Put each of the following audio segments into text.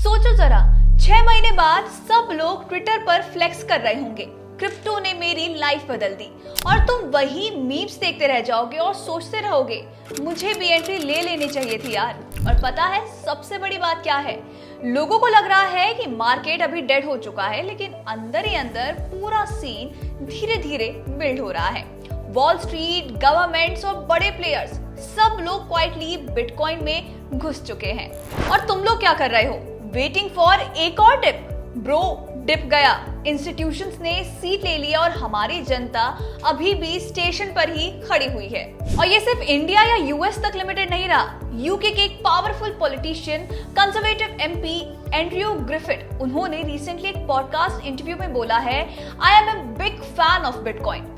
सोचो जरा, 6 महीने बाद सब लोग ट्विटर पर फ्लेक्स कर रहे होंगे, क्रिप्टो ने मेरी लाइफ बदल दी, और तुम वही मीम्स देखते रह जाओगे और सोचते रहोगे मुझे भी एंट्री ले लेनी चाहिए थी यार। और पता है सबसे बड़ी बात क्या है? लोगों को लग रहा है कि मार्केट अभी डेड हो चुका है, लेकिन अंदर ही अंदर पूरा सीन धीरे धीरे बिल्ड हो रहा है। वॉल स्ट्रीट, गवर्नमेंट्स और बड़े प्लेयर्स सब लोग क्वाइटली बिटकॉइन में घुस चुके हैं। और तुम लोग क्या कर रहे हो? वेटिंग फॉर एक और डिप? ब्रो, डिप गया, इंस्टीट्यूशंस ने सीट ले लिया और हमारी जनता अभी भी स्टेशन पर ही खड़ी हुई है। और ये सिर्फ इंडिया या यूएस तक लिमिटेड नहीं रहा। यूके के एक powerful politician, conservative MP Andrew Griffith, उन्होंने रिसेंटली एक पॉडकास्ट इंटरव्यू में बोला है, I am a big fan of bitcoin.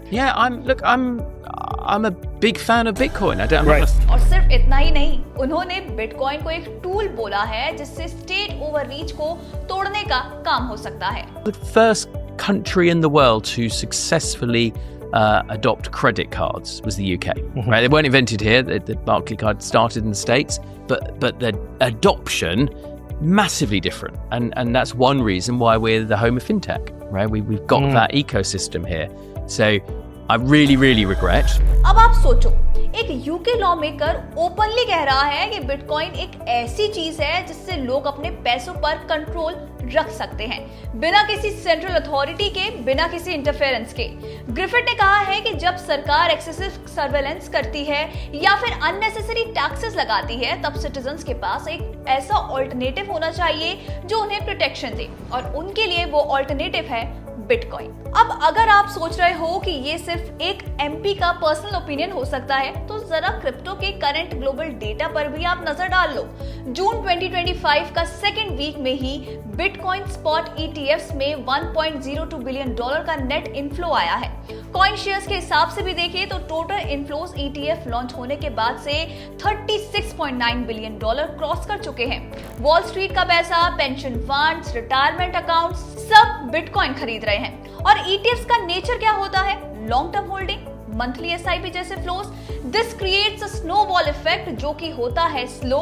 I'm a big fan of Bitcoin. और सिर्फ इतना ही नहीं, उन्होंने बिटकॉइन को एक टूल बोला है जिससे स्टेट ओवररीच को तोड़ने का काम हो सकता है। The first country in the world to successfully adopt credit cards was the UK. Mm-hmm. Right? They weren't invented here. The Barclays card started in the States, but the adoption massively different, and that's one reason why we're the home of fintech. Right? We've got that ecosystem here. So I really regret. अब आप सोचो, एक UK law maker openly कह रहा है कि bitcoin एक ऐसी चीज है जिससे लोग अपने पैसों पर कंट्रोल रख सकते हैं, बिना किसी सेंट्रल अथॉरिटी के, बिना किसी इंटरफेरेंस के। ग्रिफिथ ने कहा है कि जब सरकार एक्सेसिव सर्वेलेंस करती है या फिर अननेसेसरी टैक्सेस लगाती है, तब सिटीजन्स के पास एक ऐसा ऑल्टरनेटिव होना चाहिए जो उन्हें प्रोटेक्शन दे, और उनके लिए वो ऑल्टरनेटिव है बिटकॉइन। अब अगर आप सोच रहे हो कि ये सिर्फ एक एमपी का पर्सनल ओपिनियन हो सकता है, तो जरा क्रिप्टो के करंट ग्लोबल डेटा पर भी आप नजर डाल लो। जून 2025 का सेकेंड वीक में ही बिटकॉइन स्पॉट ETFs में $1.02 बिलियन का नेट इनफ्लो आया है। कॉइन शेयर्स के हिसाब से भी देखें तो टोटल इनफ्लोज ETF लॉन्च होने के बाद से $36.9 बिलियन क्रॉस कर चुके हैं। वॉल स्ट्रीट का पैसा, पेंशन फंड्स, रिटायरमेंट अकाउंट्स सब बिटकॉइन खरीद रहे हैं। और ETFs का नेचर क्या होता है? Long term holding, monthly SIP जैसे flows. This creates a snowball effect जो कि होता है स्लो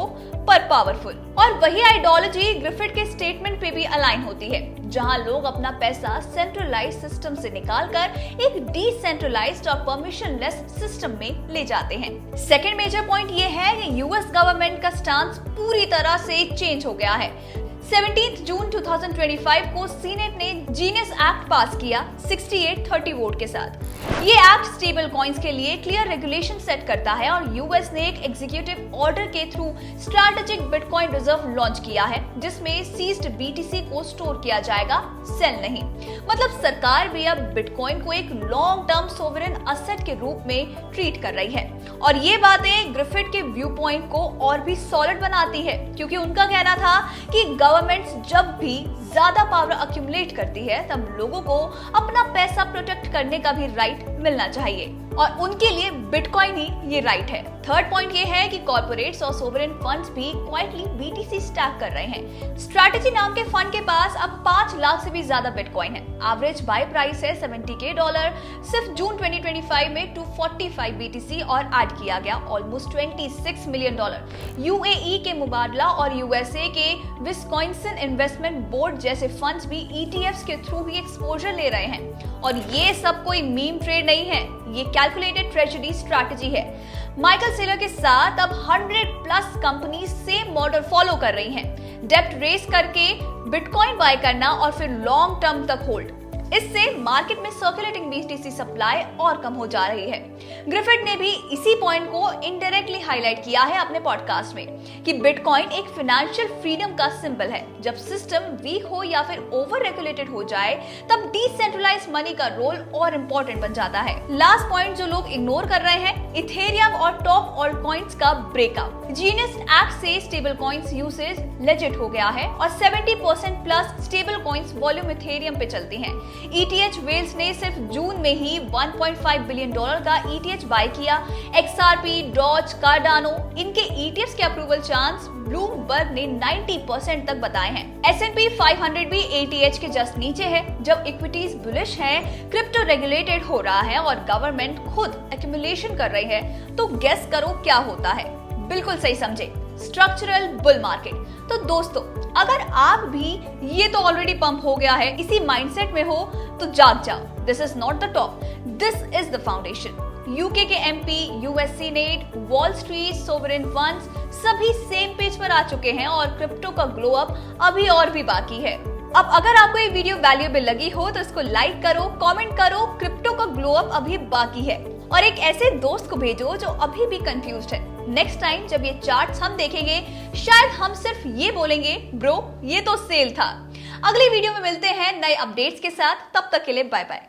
पर पावरफुल। और वही आइडियोलॉजी ग्रिफिथ के स्टेटमेंट पे भी अलाइन होती है, जहां लोग अपना पैसा सेंट्रलाइज्ड सिस्टम से निकालकर एक डिसेंट्रलाइज्ड और परमिशनलेस सिस्टम में ले जाते हैं। सेकंड मेजर पॉइंट ये है कि यूएस गवर्नमेंट का स्टांस पूरी तरह से चेंज हो गया है। 17 जून 2025 को सीनेट ने जीनियस एक्ट पास किया 68-30 वोट के साथ। ये एक्ट स्टेबल कॉइन्स के लिए क्लियर रेगुलेशन सेट करता है, और यूएस ने एक एग्जीक्यूटिव ऑर्डर के through strategic bitcoin reserve launch किया है, जिसमें सीज्ड BTC को स्टोर किया जाएगा, सेल नहीं। मतलब सरकार भी अब बिटकॉइन को एक लॉन्ग टर्म सोवरेन असेट के रूप में ट्रीट कर रही है। और ये बातें ग्रिफिथ के व्यू पॉइंट को और भी सॉलिड बनाती है, क्योंकि उनका कहना था कि गवर्नमेंट्स जब भी ज्यादा पावर अक्यूमुलेट करती है, तब लोगों को अपना पैसा प्रोटेक्ट करने का भी राइट मिलना चाहिए, और उनके लिए बिटकॉइन ही ये राइट है। थर्ड पॉइंट ये है कि कॉर्पोरेट्स और सोवरेन फंड्स भी क्वाइटली BTC स्टैक कर रहे हैं। स्ट्रैटेजी नाम के फंड के पास अब 5 लाख से भी ज्यादा बिटकॉइन है। एवरेज बाय प्राइस है $70K। सिर्फ जून 2025 में 245 BTC और ऐड किया गया, ऑलमोस्ट $26 मिलियन। UAE के मुबादला और USA के विस्कॉन्सिन इन्वेस्टमेंट बोर्ड जैसे फंड्स भी ETFs के थ्रू ही एक्सपोजर ले रहे हैं। और ये सब कोई मीम ट्रेड नहीं है, ये कैलकुलेटेड ट्रेजरी स्ट्रैटेजी है। माइकल सेलर के साथ अब 100+ कंपनी सेम मॉडल फॉलो कर रही हैं, डेप्ट रेस करके बिटकॉइन बाय करना और फिर लॉन्ग टर्म तक होल्ड। इससे मार्केट में सर्कुलेटिंग BTC सप्लाई और कम हो जा रही है। ग्रिफिथ ने भी इसी पॉइंट को इनडायरेक्टली हाईलाइट किया है अपने पॉडकास्ट में कि बिटकॉइन एक फाइनेंशियल फ्रीडम का सिंबल है। जब सिस्टम वीक हो या फिर ओवर रेगुलेटेड हो जाए, तब डिसेंट्रलाइज्ड मनी का रोल और इंपॉर्टेंट बन जाता है। लास्ट पॉइंट जो लोग इग्नोर कर रहे हैं, इथेरियम और टॉप ऑल्ट कॉइन्स का ब्रेकअप। जीनियस एक्ट से स्टेबल कॉइन्स यूसेज लेजिट हो गया है, और 70% plus stable coins volume Ethereum पे चलती हैं। ETH वेल्स ने सिर्फ जून में ही $1.5 बिलियन का ETH बाय किया। XRP, डॉज, कार्डानो, इनके ETFs के अप्रूवल चांस ब्लूमबर्ग ने 90% तक बताए हैं। S&P 500 भी ATH के जस्ट नीचे है। जब इक्विटीज बुलिश है, क्रिप्टो रेगुलेटेड हो रहा है और गवर्नमेंट खुद एक्यूमुलेशन कर रही है, तो गेस करो क्या होता है? बिल्कुल सही समझे, स्ट्रक्चरल बुल मार्केट। तो दोस्तों, अगर आप भी ये तो ऑलरेडी पंप हो गया है, इसी माइंडसेट में हो, तो जाग जाओ। This is not the top, this is the foundation. UK के MP, US senate, wall street, sovereign funds सभी सेम पेज पर आ चुके हैं और क्रिप्टो का ग्लो अप अभी और भी बाकी है। अब अगर आपको ये वीडियो वैल्यूएबल लगी हो तो इसको लाइक करो, कमेंट करो, क्रिप्टो का ग्लो अप अभी बाकी है, और एक ऐसे दोस्त को भेजो जो अभी भी कंफ्यूज्ड है। नेक्स्ट टाइम जब ये चार्ट्स हम देखेंगे, शायद हम सिर्फ ये बोलेंगे, ब्रो ये तो सेल था। अगली वीडियो में मिलते हैं नए अपडेट्स के साथ, तब तक के लिए बाय बाय।